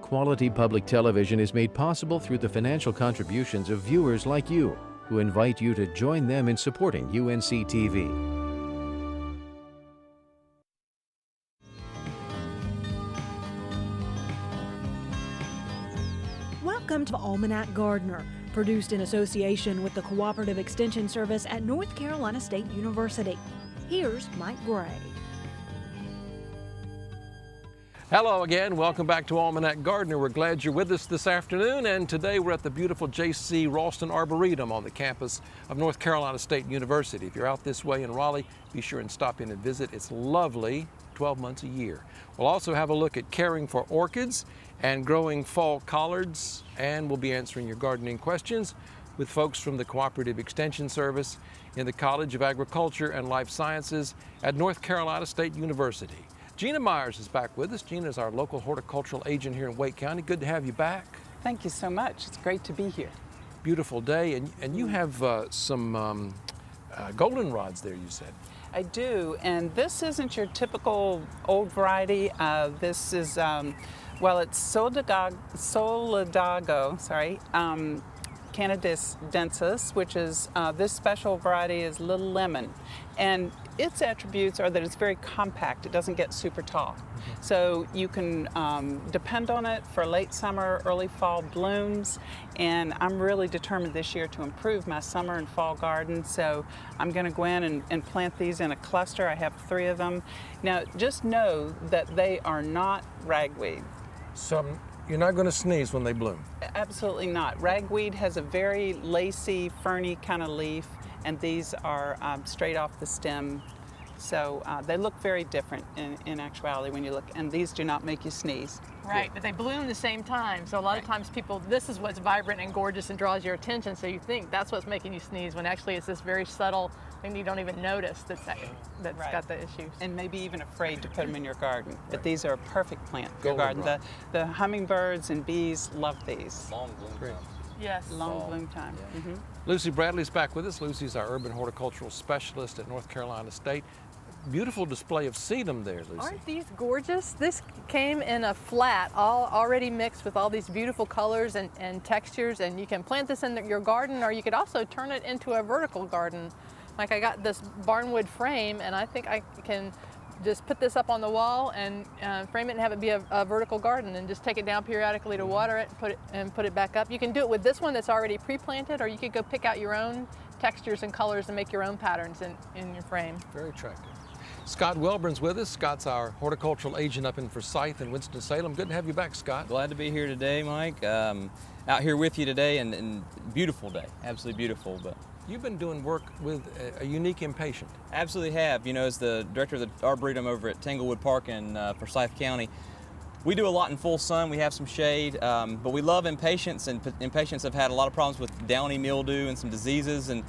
quality public television is made possible through the financial contributions of viewers like you, who invite you to join them in supporting UNC TV. Welcome to Almanac Gardener, produced in association with the Cooperative Extension Service at North Carolina State University. Here's Mike Gray. Hello again, welcome back to Almanac Gardener. We're glad you're with us this afternoon, and today we're at the beautiful J.C. Ralston Arboretum on the campus of North Carolina State University. If you're out this way in Raleigh, be sure and stop in and visit. It's lovely 12 months a year. We'll also have a look at caring for orchids and growing fall collards, and we'll be answering your gardening questions with folks from the Cooperative Extension Service in the College of Agriculture and Life Sciences at North Carolina State University. Gina Myers is back with us. Gina is our local horticultural agent here in Wake County. Good to have you back. Thank you so much. It's great to be here. Beautiful day, and you have some goldenrods there, you said. I do, and this isn't your typical old variety. This is, well, it's Solidago, canadensis, which is, this special variety is Little Lemon. And its attributes are that it's very compact. It doesn't get super tall. So you can depend on it for late summer, early fall blooms. And I'm really determined this year to improve my summer and fall garden. So I'm gonna go in and plant these in a cluster. I have 3 of them. Now, just know that they are not ragweed. You're not going to sneeze when they bloom? Absolutely not. Ragweed has a very lacy, ferny kind of leaf, and these are straight off the stem. So they look very different in actuality when you look, and these do not make you sneeze. Right, but they bloom the same time. So a lot of times people, this is what's vibrant and gorgeous and draws your attention, so you think that's what's making you sneeze, when actually it's this very subtle thing you don't even notice that's got the issues. And maybe even afraid to put them in your garden. But these are a perfect plant for your garden. The hummingbirds and bees love these. Long bloom time. Yes. Long bloom time. Yeah. Mm-hmm. Lucy Bradley's back with us. Lucy's our urban horticultural specialist at North Carolina State. Beautiful display of sedum there, Lucy. Aren't these gorgeous? This came in a flat, all already mixed with all these beautiful colors and textures, and you can plant this in your garden, or you could also turn it into a vertical garden. Like, I got this barnwood frame, and I think I can just put this up on the wall and frame it and have it be a vertical garden, and just take it down periodically to water it, put it back up. You can do it with this one that's already pre-planted, or you could go pick out your own textures and colors and make your own patterns in your frame. Very attractive. Scott Welburn's with us. Scott's our horticultural agent up in Forsyth and Winston-Salem. Good to have you back, Scott. Glad to be here today, Mike. Out here with you today, and beautiful day, absolutely beautiful. But you've been doing work with a unique impatient. Absolutely have. You know, as the director of the Arboretum over at Tanglewood Park in Forsyth County, we do a lot in full sun. We have some shade, but we love impatiens, and impatiens have had a lot of problems with downy mildew and some diseases, and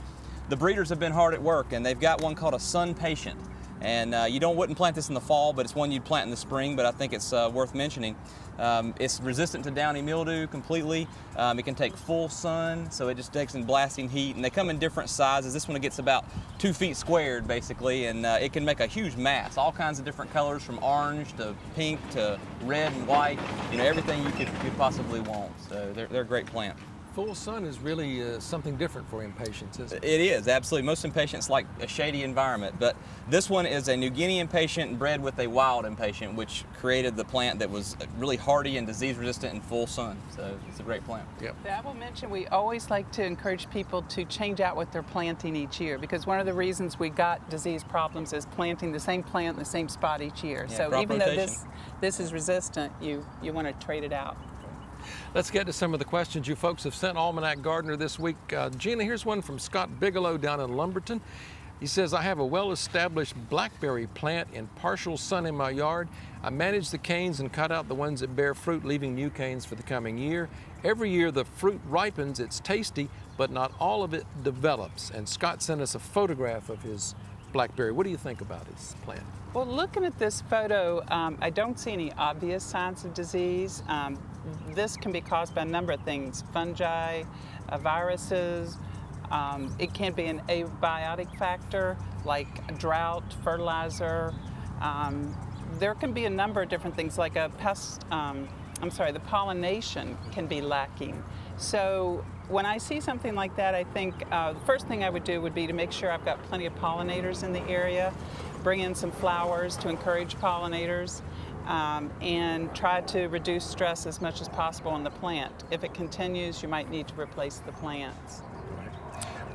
the breeders have been hard at work, and they've got one called a sun patient. And you wouldn't plant this in the fall, but it's one you'd plant in the spring, but I think it's worth mentioning. It's resistant to downy mildew completely. It can take full sun, so it just takes in blasting heat, and they come in different sizes. This one gets about 2 feet squared, basically, and it can make a huge mass, all kinds of different colors, from orange to pink to red and white, you know, everything you could possibly want. So they're a great plant. Full sun is really something different for impatiens, isn't it? It is, absolutely. Most impatiens like a shady environment, but this one is a New Guinea impatient bred with a wild impatient, which created the plant that was really hardy and disease resistant in full sun. So it's a great plant. Yep. I will mention, we always like to encourage people to change out what they're planting each year, because one of the reasons we got disease problems is planting the same plant in the same spot each year. Yeah, so even rotation. though this is resistant, you want to trade it out. Let's get to some of the questions you folks have sent Almanac Gardener this week. Gina, here's one from Scott Bigelow down in Lumberton. He says, I have a well-established blackberry plant in partial sun in my yard. I manage the canes and cut out the ones that bear fruit, leaving new canes for the coming year. Every year the fruit ripens, it's tasty, but not all of it develops. And Scott sent us a photograph of his blackberry. What do you think about his plant? Well, looking at this photo, I don't see any obvious signs of disease. This can be caused by a number of things: fungi, viruses. It can be an abiotic factor like drought, fertilizer. There can be a number of different things like a pest the pollination can be lacking. So when I see something like that, I think the first thing I would do would be to make sure I've got plenty of pollinators in the area, bring in some flowers to encourage pollinators, and try to reduce stress as much as possible on the plant. If it continues, you might need to replace the plants.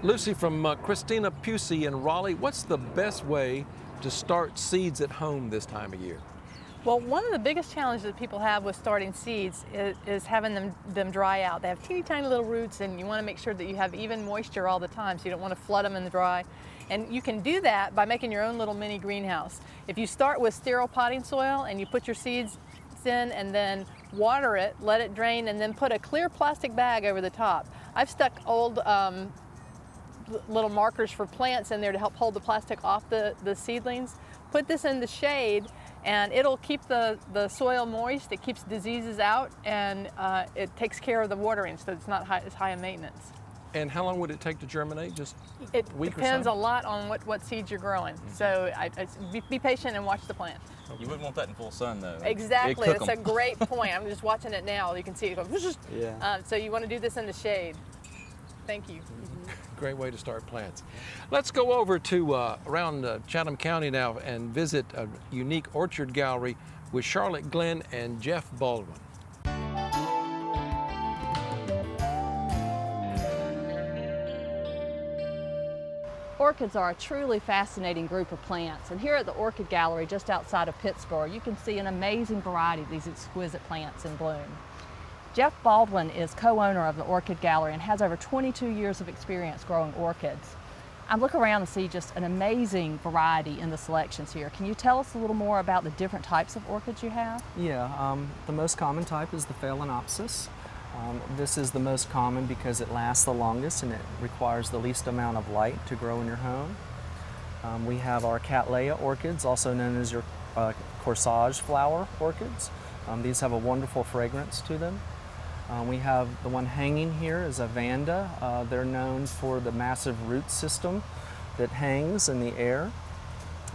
Lucy, from Christina Pusey in Raleigh, what's the best way to start seeds at home this time of year? Well, one of the biggest challenges that people have with starting seeds is having them dry out. They have teeny tiny little roots, and you want to make sure that you have even moisture all the time, so you don't want to flood them in the dry. And you can do that by making your own little mini greenhouse. If you start with sterile potting soil and you put your seeds in and then water it, let it drain, and then put a clear plastic bag over the top. I've stuck old little markers for plants in there to help hold the plastic off the seedlings. Put this in the shade, and it'll keep the soil moist, it keeps diseases out, and it takes care of the watering, so it's not as high a maintenance. And how long would it take to germinate? Just it a week or so? Depends a lot on what seeds you're growing. So be patient and watch the plant. You wouldn't want that in full sun, though. Exactly, that's a great point. I'm just watching it now. You can see it go. Yeah. So you want to do this in the shade. Thank you. Great way to start plants. Let's go over to around Chatham County now and visit a unique orchard gallery with Charlotte Glenn and Jeff Baldwin. Orchids are a truly fascinating group of plants, and here at the Orchid Gallery just outside of Pittsburgh, you can see an amazing variety of these exquisite plants in bloom. Jeff Baldwin is co-owner of the Orchid Gallery and has over 22 years of experience growing orchids. I look around and see just an amazing variety in the selections here. Can you tell us a little more about the different types of orchids you have? Yeah, the most common type is the Phalaenopsis. This is the most common because it lasts the longest and it requires the least amount of light to grow in your home. We have our Cattleya orchids, also known as your corsage flower orchids. These have a wonderful fragrance to them. We have the one hanging here is a Vanda. They're known for the massive root system that hangs in the air.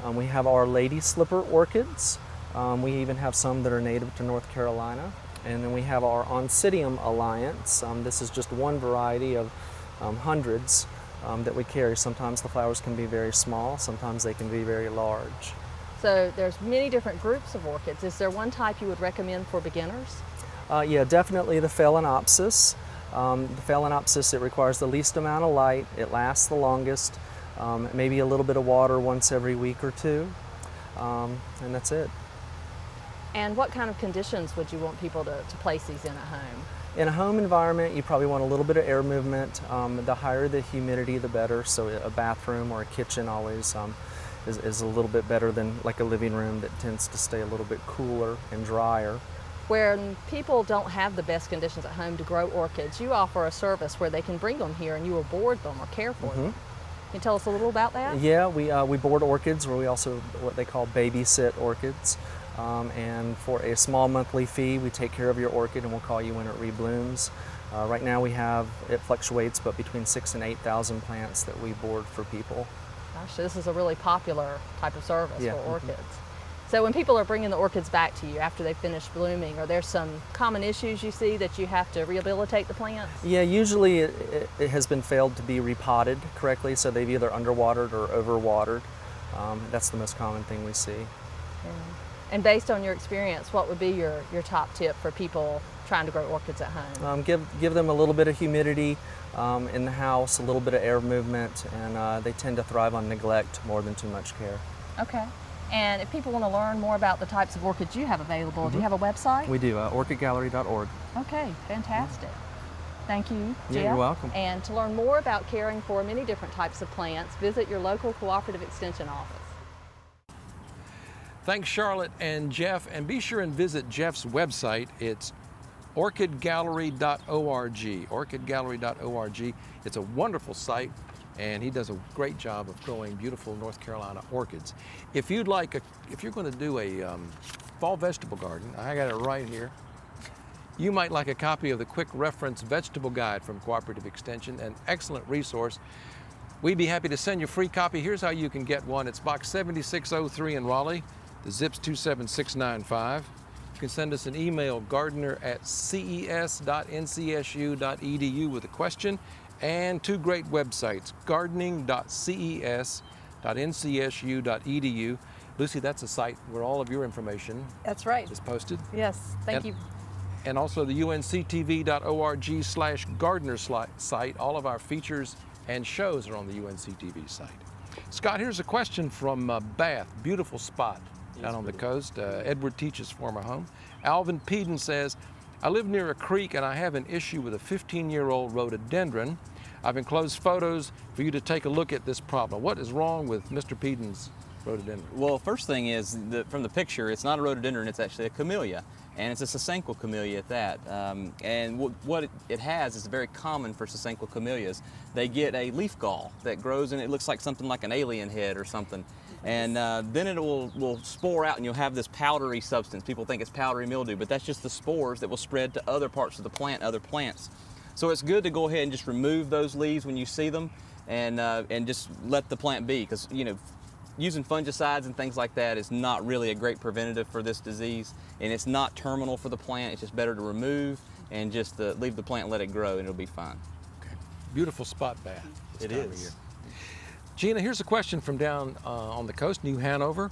We have our lady slipper orchids. We even have some that are native to North Carolina. And then we have our Oncidium Alliance. This is just one variety of hundreds that we carry. Sometimes the flowers can be very small, sometimes they can be very large. So there's many different groups of orchids. Is there one type you would recommend for beginners? Yeah, definitely the Phalaenopsis. The Phalaenopsis, it requires the least amount of light, it lasts the longest, maybe a little bit of water once every week or two, and that's it. And what kind of conditions would you want people to place these in at home? In a home environment, you probably want a little bit of air movement. The higher the humidity, the better. So a bathroom or a kitchen always is a little bit better than like a living room that tends to stay a little bit cooler and drier. When people don't have the best conditions at home to grow orchids, you offer a service where they can bring them here and you will board them or care for them. Can you tell us a little about that? Yeah, we board orchids, or we also what they call babysit orchids. And for a small monthly fee, we take care of your orchid and we'll call you when it reblooms. Right now it fluctuates, but between 6,000 and 8,000 plants that we board for people. Gosh, this is a really popular type of service for orchids. So when people are bringing the orchids back to you after they finish blooming, are there some common issues you see that you have to rehabilitate the plants? Yeah, usually it has been failed to be repotted correctly, so they've either underwatered or overwatered. That's the most common thing we see. Yeah. And based on your experience, what would be your top tip for people trying to grow orchids at home? Give them a little bit of humidity in the house, a little bit of air movement, and they tend to thrive on neglect more than too much care. Okay. And if people want to learn more about the types of orchids you have available, do you have a website? We do, orchidgallery.org. Okay, fantastic. Thank you, Jeff. Yeah, you're welcome. And to learn more about caring for many different types of plants, visit your local cooperative extension office. Thanks, Charlotte and Jeff, and be sure and visit Jeff's website. It's orchidgallery.org, orchidgallery.org. It's a wonderful site, and he does a great job of growing beautiful North Carolina orchids. If you're going to do a fall vegetable garden, I got it right here. You might like a copy of the Quick Reference Vegetable Guide from Cooperative Extension, an excellent resource. We'd be happy to send you a free copy. Here's how you can get one. It's box 7603 in Raleigh. The zip's 27695. You can send us an email, gardener@ces.ncsu.edu with a question, and 2 great websites, gardening.ces.ncsu.edu. Lucy, that's a site where all of your information That's right. is posted. Yes, thank you. And also the unctv.org/gardener site. All of our features and shows are on the UNCTV site. Scott, here's a question from Bath. Beautiful spot down on the coast. Edward Teach's former home. Alvin Peden says, I live near a creek and I have an issue with a 15-year-old rhododendron. I've enclosed photos for you to take a look at this problem. What is wrong with Mr. Peden's rhododendron? Well, first thing is, from the picture, it's not a rhododendron, it's actually a camellia. And it's a Sasanquil camellia at that. And what it has is very common for Sasanquil camellias. They get a leaf gall that grows and it looks like something like an alien head or something. And then it will spore out and you'll have this powdery substance. People think it's powdery mildew, but that's just the spores that will spread to other parts of the plant, other plants. So it's good to go ahead and just remove those leaves when you see them and just let the plant be, because using fungicides and things like that is not really a great preventative for this disease, and it's not terminal for the plant. It's just better to remove and just leave the plant and let it grow, and it'll be fine. Okay. Beautiful spot, Bath. It is. Gina, here's a question from down on the coast, New Hanover,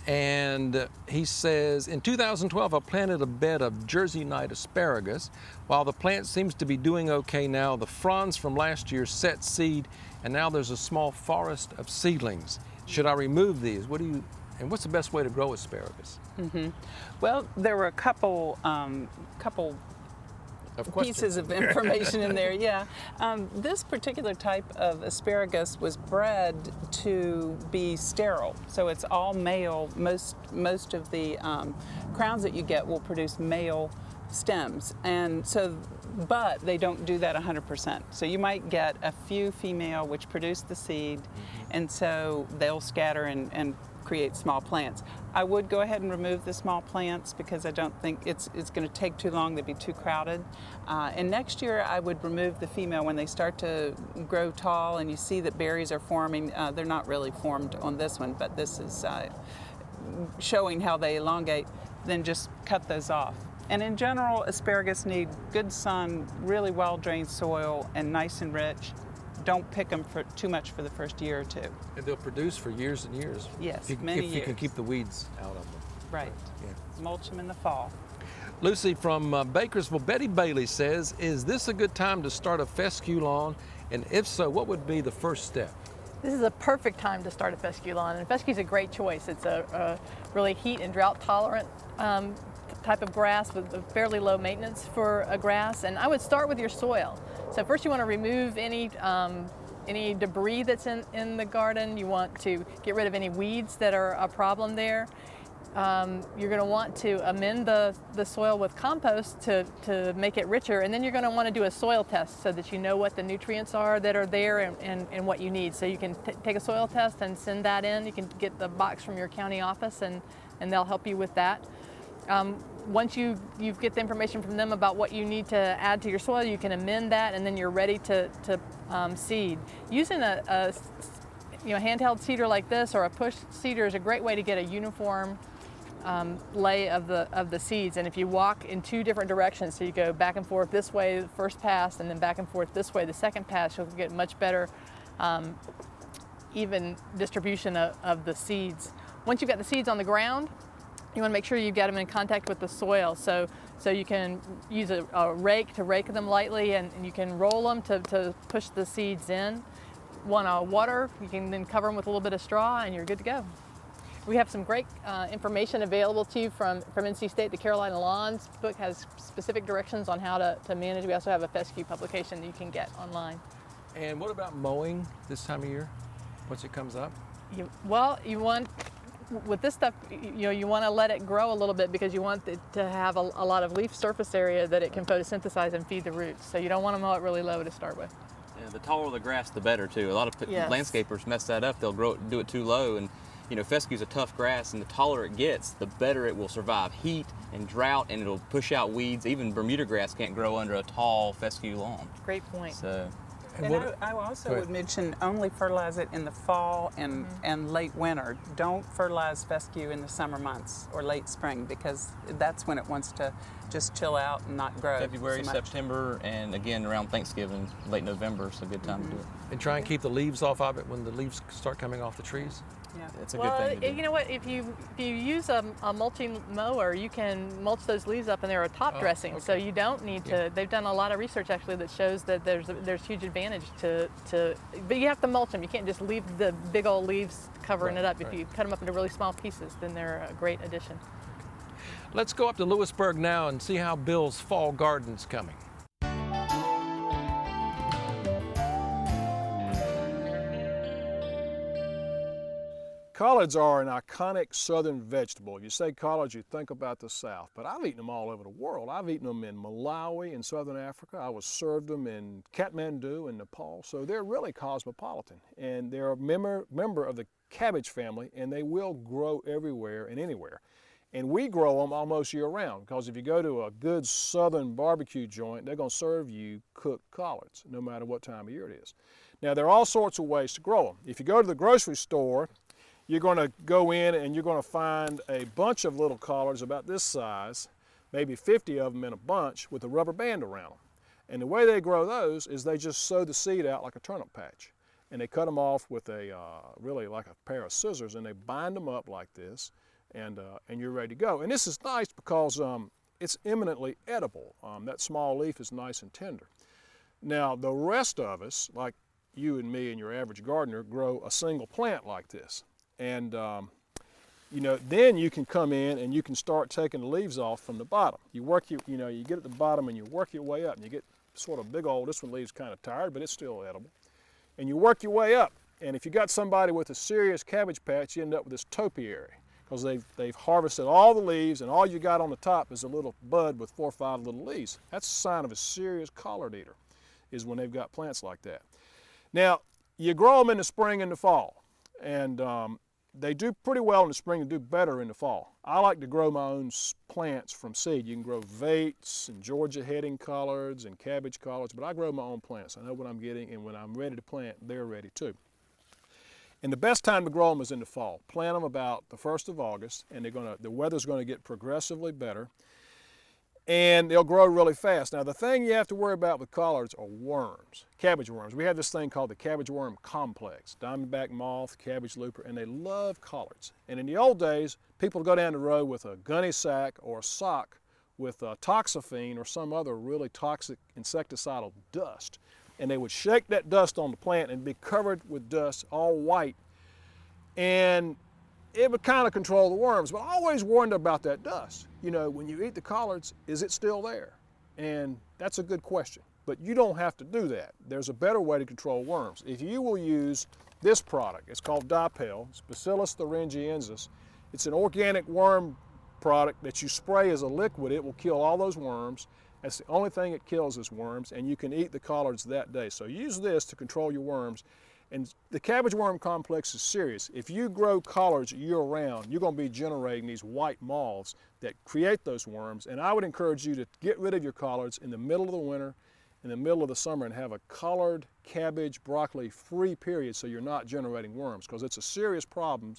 and he says, in 2012 I planted a bed of Jersey Night asparagus. While the plant seems to be doing okay now, the fronds from last year set seed, and now there's a small forest of seedlings. Should I remove these? What's the best way to grow asparagus? Well, there were a couple pieces of information in there, yeah. This particular type of asparagus was bred to be sterile, so it's all male. Most of the crowns that you get will produce male stems, and so, but they don't do that 100%. So you might get a few female which produce the seed, and so they'll scatter and create small plants. I would go ahead and remove the small plants because I don't think it's going to take too long. They'd be too crowded. And next year I would remove the female when they start to grow tall and you see that berries are forming. They're not really formed on this one, but this is showing how they elongate. Then just cut those off. And in general, asparagus need good sun, really well-drained soil, and nice and rich. Don't pick them for too much for the first year or two. And they'll produce for years and years. Yes, many years. If you can keep the weeds out of them. Right. Yeah. Mulch them in the fall. Lucy from Bakersville, Betty Bailey says, is this a good time to start a fescue lawn? And if so, what would be the first step? This is a perfect time to start a fescue lawn, and fescue is a great choice. It's a really heat and drought tolerant type of grass with a fairly low maintenance for a grass, and I would start with your soil. So first you want to remove any debris that's in the garden. You want to get rid of any weeds that are a problem there. You're going to want to amend the soil with compost to make it richer, and then you're going to want to do a soil test so that you know what the nutrients are that are there and what you need. So you can take a soil test and send that in. You can get the box from your county office and they'll help you with that. Once you get the information from them about what you need to add to your soil, you can amend that, and then you're ready to seed. Using a handheld seeder like this or a push seeder is a great way to get a uniform lay of the seeds. And if you walk in 2 different directions, so you go back and forth this way the first pass and then back and forth this way the second pass, you'll get much better even distribution of the seeds. Once you've got the seeds on the ground, you want to make sure you've got them in contact with the soil. So you can use a rake to rake them lightly, and you can roll them to push the seeds in. Want to water, you can then cover them with a little bit of straw and you're good to go. We have some great information available to you from NC State. The Carolina Lawns book has specific directions on how to manage. We also have a fescue publication that you can get online. And what about mowing this time of year, once it comes up? With this stuff, you want to let it grow a little bit because you want it to have a lot of leaf surface area that it can photosynthesize and feed the roots. So you don't want to mow it really low to start with. Yeah, the taller the grass, the better too. A lot of landscapers mess that up. They'll do it too low, and fescue's a tough grass, and the taller it gets, the better it will survive heat and drought, and it'll push out weeds. Even Bermuda grass can't grow under a tall fescue lawn. Great point. So. And I also would mention only fertilize it in the fall and late winter. Don't fertilize fescue in the summer months or late spring, because that's when it wants to just chill out and not grow. February, so much. September, and again around Thanksgiving, late November is a good time to do it. And try and keep the leaves off of it when the leaves start coming off the trees. Yeah. It's a good thing to do. You know what? If you use a mulching mower, you can mulch those leaves up, and they're a top dressing, so you don't need to. They've done a lot of research actually that shows that there's huge advantage to. But you have to mulch them. You can't just leave the big old leaves covering it up. If you cut them up into really small pieces, then they're a great addition. Let's go up to Lewisburg now and see how Bill's fall garden's coming. Collards are an iconic southern vegetable. If you say collards, you think about the South, but I've eaten them all over the world. I've eaten them in Malawi in southern Africa. I was served them in Kathmandu in Nepal, so they're really cosmopolitan. And they're a member of the cabbage family, and they will grow everywhere and anywhere. And we grow them almost year-round, because if you go to a good southern barbecue joint, they're going to serve you cooked collards, no matter what time of year it is. Now, there are all sorts of ways to grow them. If you go to the grocery store, you're going to go in and you're going to find a bunch of little collards about this size, maybe 50 of them in a bunch with a rubber band around them. And the way they grow those is they just sow the seed out like a turnip patch. And they cut them off with a, really like a pair of scissors, and they bind them up like this, and you're ready to go. And this is nice because it's eminently edible. That small leaf is nice and tender. Now, the rest of us, like you and me and your average gardener, grow a single plant like this. And you know, then you can come in and you can start taking the leaves off from the bottom. You get at the bottom and you work your way up, and you get sort of big old, this one leaves kind of tired, but it's still edible. And you work your way up. And if you got somebody with a serious cabbage patch, you end up with this topiary, because they've harvested all the leaves, and all you got on the top is a little bud with 4 or 5 little leaves. That's a sign of a serious collard eater, is when they've got plants like that. Now, you grow them in the spring and the fall, and they do pretty well in the spring and do better in the fall. I like to grow my own plants from seed. You can grow vates and Georgia heading collards and cabbage collards, but I grow my own plants. I know what I'm getting, and when I'm ready to plant, they're ready too. And the best time to grow them is in the fall. Plant them about the 1st of August, and the weather's going to get progressively better, and they'll grow really fast. Now, the thing you have to worry about with collards are worms, cabbage worms. We have this thing called the cabbage worm complex, diamondback moth, cabbage looper, and they love collards. And in the old days, people would go down the road with a gunny sack or a sock with toxaphene or some other really toxic insecticidal dust, and they would shake that dust on the plant and be covered with dust, all white, and it would kind of control the worms. But I always wondered about that dust. You know, when you eat the collards, is it still there? And that's a good question. But you don't have to do that. There's a better way to control worms. If you will use this product, it's called Dipel, it's Bacillus thuringiensis. It's an organic worm product that you spray as a liquid. It will kill all those worms. That's the only thing it kills is worms, and you can eat the collards that day. So use this to control your worms. And the cabbage worm complex is serious. If you grow collards year-round, you're going to be generating these white moths that create those worms. And I would encourage you to get rid of your collards in the middle of the winter, in the middle of the summer, and have a collard, cabbage, broccoli free period so you're not generating worms, because it's a serious problem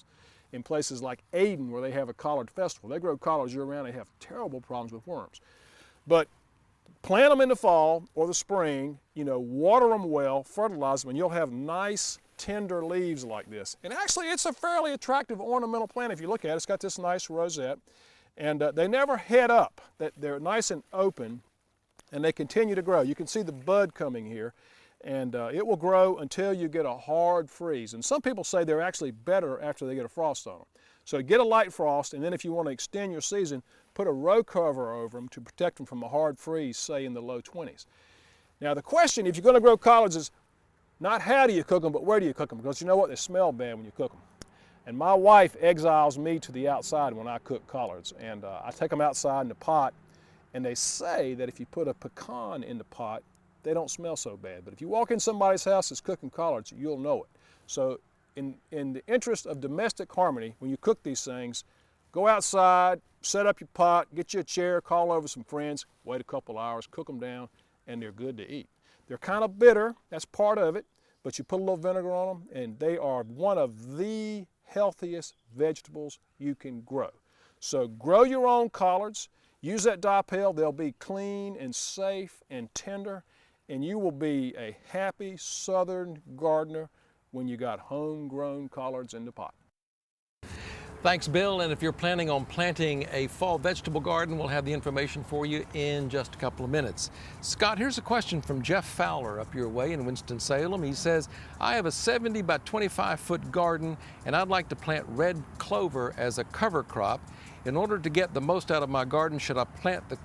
in places like Aden, where they have a collard festival. They grow collards year-round. They have terrible problems with worms. But plant them in the fall or the spring, you know, water them well, fertilize them, and you'll have nice, tender leaves like this. And actually, it's a fairly attractive ornamental plant if you look at it. It's got this nice rosette, and they never head up. They're nice and open, and they continue to grow. You can see the bud coming here, and it will grow until you get a hard freeze. And some people say they're actually better after they get a frost on them. So get a light frost, and then if you want to extend your season, put a row cover over them to protect them from a hard freeze, say in the low 20s. Now the question, if you're going to grow collards, is not how do you cook them, but where do you cook them? Because you know what, they smell bad when you cook them. And my wife exiles me to the outside when I cook collards, and I take them outside in the pot, and they say that if you put a pecan in the pot, they don't smell so bad. But if you walk in somebody's house that's cooking collards, you'll know it. So in the interest of domestic harmony, when you cook these things, go outside, set up your pot, get you a chair, call over some friends, wait a couple hours, cook them down, and they're good to eat. They're kind of bitter, that's part of it, but you put a little vinegar on them and they are one of the healthiest vegetables you can grow. So grow your own collards, use that dye pail, they'll be clean and safe and tender, and you will be a happy southern gardener when you got homegrown collards in the pot. Thanks, Bill. And if you're planning on planting a fall vegetable garden, we'll have the information for you in just a couple of minutes. Scott, here's a question from Jeff Fowler up your way in Winston-Salem. He says, I have a 70 by 25 foot garden and I'd like to plant red clover as a cover crop. In order to get the most out of my garden, should I plant the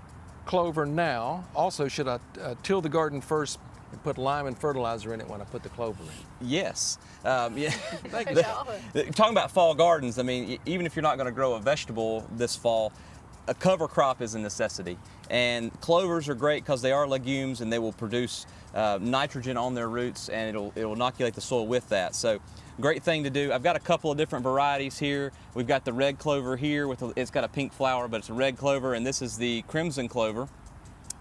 clover now? Also, should I till the garden first and put lime and fertilizer in it when I put the clover in? Yes. Yeah. Thank you. Talking about fall gardens, I mean, even if you're not going to grow a vegetable this fall, a cover crop is a necessity. And clovers are great because they are legumes and they will produce nitrogen on their roots, and it'll inoculate the soil with that. So great thing to do. I've got a couple of different varieties here. We've got the red clover here it's got a pink flower, but it's a red clover, and this is the crimson clover.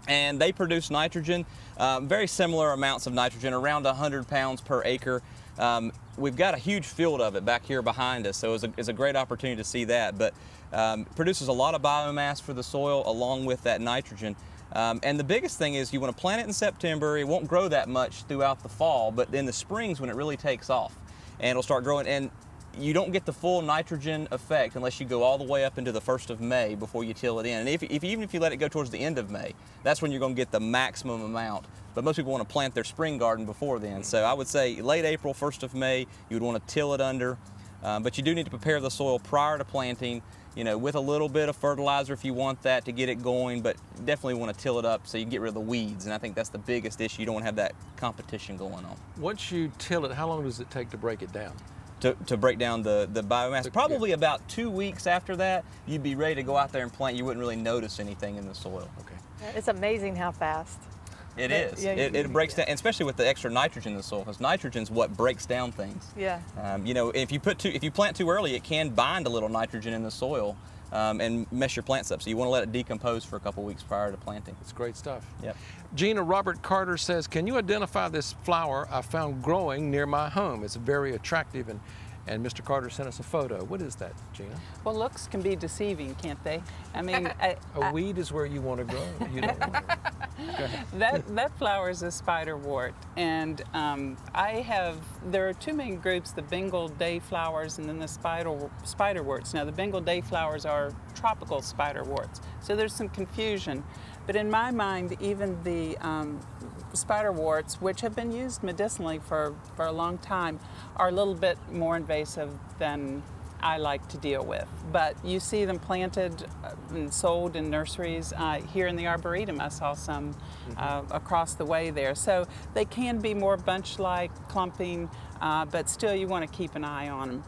And they produce nitrogen, very similar amounts of nitrogen, around 100 pounds per acre. We've got a huge field of it back here behind us, so it's a great opportunity to see that. But produces a lot of biomass for the soil along with that nitrogen. And the biggest thing is you want to plant it in September. It won't grow that much throughout the fall, but in the springs when it really takes off, and it'll start growing. And you don't get the full nitrogen effect unless you go all the way up into the 1st of May before you till it in. And even if you let it go towards the end of May, that's when you're going to get the maximum amount. But most people want to plant their spring garden before then. So I would say late April, 1st of May, you would want to till it under. But you do need to prepare the soil prior to planting, with a little bit of fertilizer if you want that to get it going, but definitely want to till it up so you can get rid of the weeds. And I think that's the biggest issue. You don't want to have that competition going on. Once you till it, how long does it take to break it down? To break down the biomass. Probably about 2 weeks after that, you'd be ready to go out there and plant. You wouldn't really notice anything in the soil. Okay. It's amazing how fast. It is. Yeah, it breaks down, especially with the extra nitrogen in the soil, because nitrogen's what breaks down things. Yeah. If you plant too early, it can bind a little nitrogen in the soil and mess your plants up. So you want to let it decompose for a couple weeks prior to planting. It's great stuff. Yep. Gina, Robert Carter says, can you identify this flower I found growing near my home? It's very attractive, and Mr. Carter sent us a photo. What is that, Gina? Well, looks can be deceiving, can't they? I mean, A weed is where you want to grow. You don't want to. Go ahead. That flower is a spiderwort, and there are two main groups: the Bengal dayflowers and then the spiderworts. Now, the Bengal dayflowers are tropical spiderworts, so there's some confusion. But in my mind, even the spiderworts, which have been used medicinally for a long time, are a little bit more invasive than I like to deal with. But you see them planted and sold in nurseries. Here in the Arboretum, I saw some across the way there. So they can be more bunch-like, clumping, but still you want to keep an eye on them.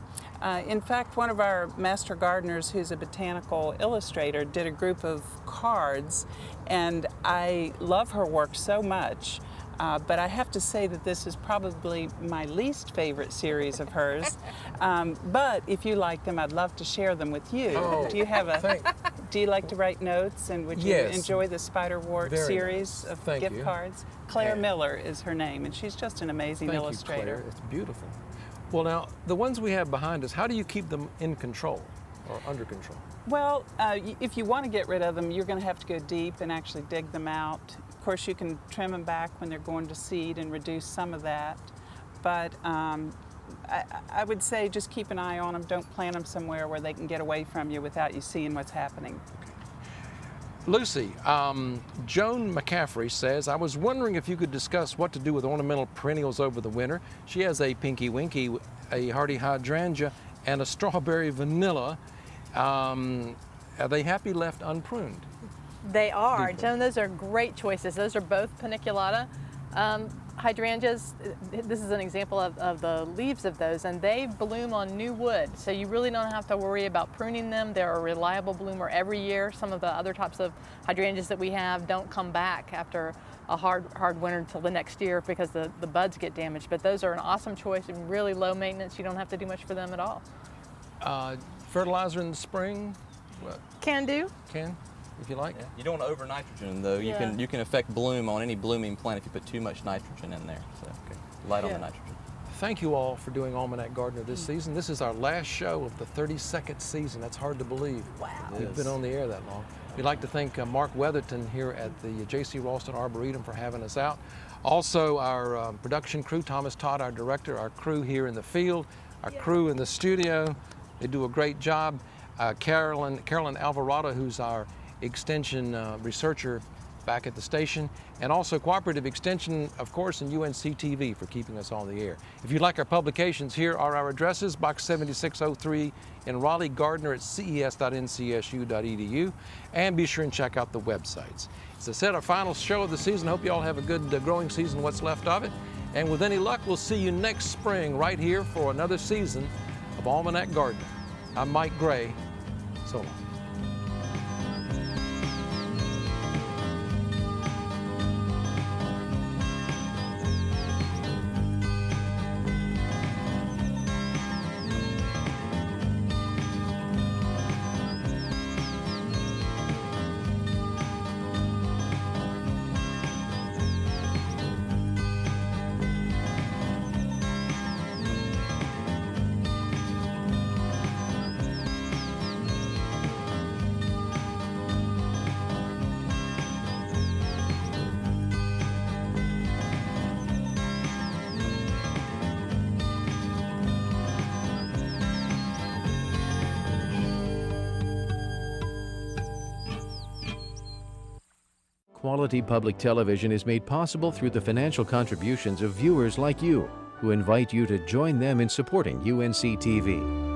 In fact, one of our master gardeners, who's a botanical illustrator, did a group of cards, and I love her work so much. But I have to say that this is probably my least favorite series of hers. But if you like them, I'd love to share them with you. Oh, Do you like to write notes, and would you enjoy the spiderwort series of gift cards? Claire Miller is her name, and she's just an amazing illustrator. Claire. It's beautiful. Well, now, the ones we have behind us, how do you keep them in control or under control? Well, if you want to get rid of them, you're going to have to go deep and actually dig them out. Of course, you can trim them back when they're going to seed and reduce some of that. But I would say just keep an eye on them. Don't plant them somewhere where they can get away from you without you seeing what's happening. Lucy, Joan McCaffrey says, I was wondering if you could discuss what to do with ornamental perennials over the winter. She has a pinky winky, a hardy hydrangea, and a strawberry vanilla. Are they happy left unpruned? They are. Joan, those are great choices. Those are both paniculata. Hydrangeas, this is an example of the leaves of those, and they bloom on new wood, so you really don't have to worry about pruning them. They're a reliable bloomer every year. Some of the other types of hydrangeas that we have don't come back after a hard winter until the next year because the buds get damaged, but those are an awesome choice and really low maintenance. You don't have to do much for them at all. Fertilizer in the spring? Can do. Can? if you like. Yeah. You don't want to over nitrogen though. Yeah. You can affect bloom on any blooming plant if you put too much nitrogen in there. So light on the Yeah. nitrogen. Thank you all for doing Almanac Gardener this season. This is our last show of the 32nd season. That's hard to believe. Wow. We've been on the air that long. We'd like to thank Mark Weatherton here at the J.C. Ralston Arboretum for having us out. Also our production crew, Thomas Todd, our director, our crew here in the field, our crew in the studio. They do a great job. Carolyn Alvarado, who's our extension researcher back at the station, and also Cooperative Extension, of course, and UNC TV for keeping us on the air. If you'd like our publications, here are our addresses: Box 7603 in Raleigh, Gardner at ces.ncsu.edu, and be sure and check out the websites. As I said, our final show of the season. Hope you all have a good growing season, what's left of it. And with any luck, we'll see you next spring right here for another season of Almanac Gardener. I'm Mike Gray. So long. Quality public television is made possible through the financial contributions of viewers like you, who invite you to join them in supporting UNC TV.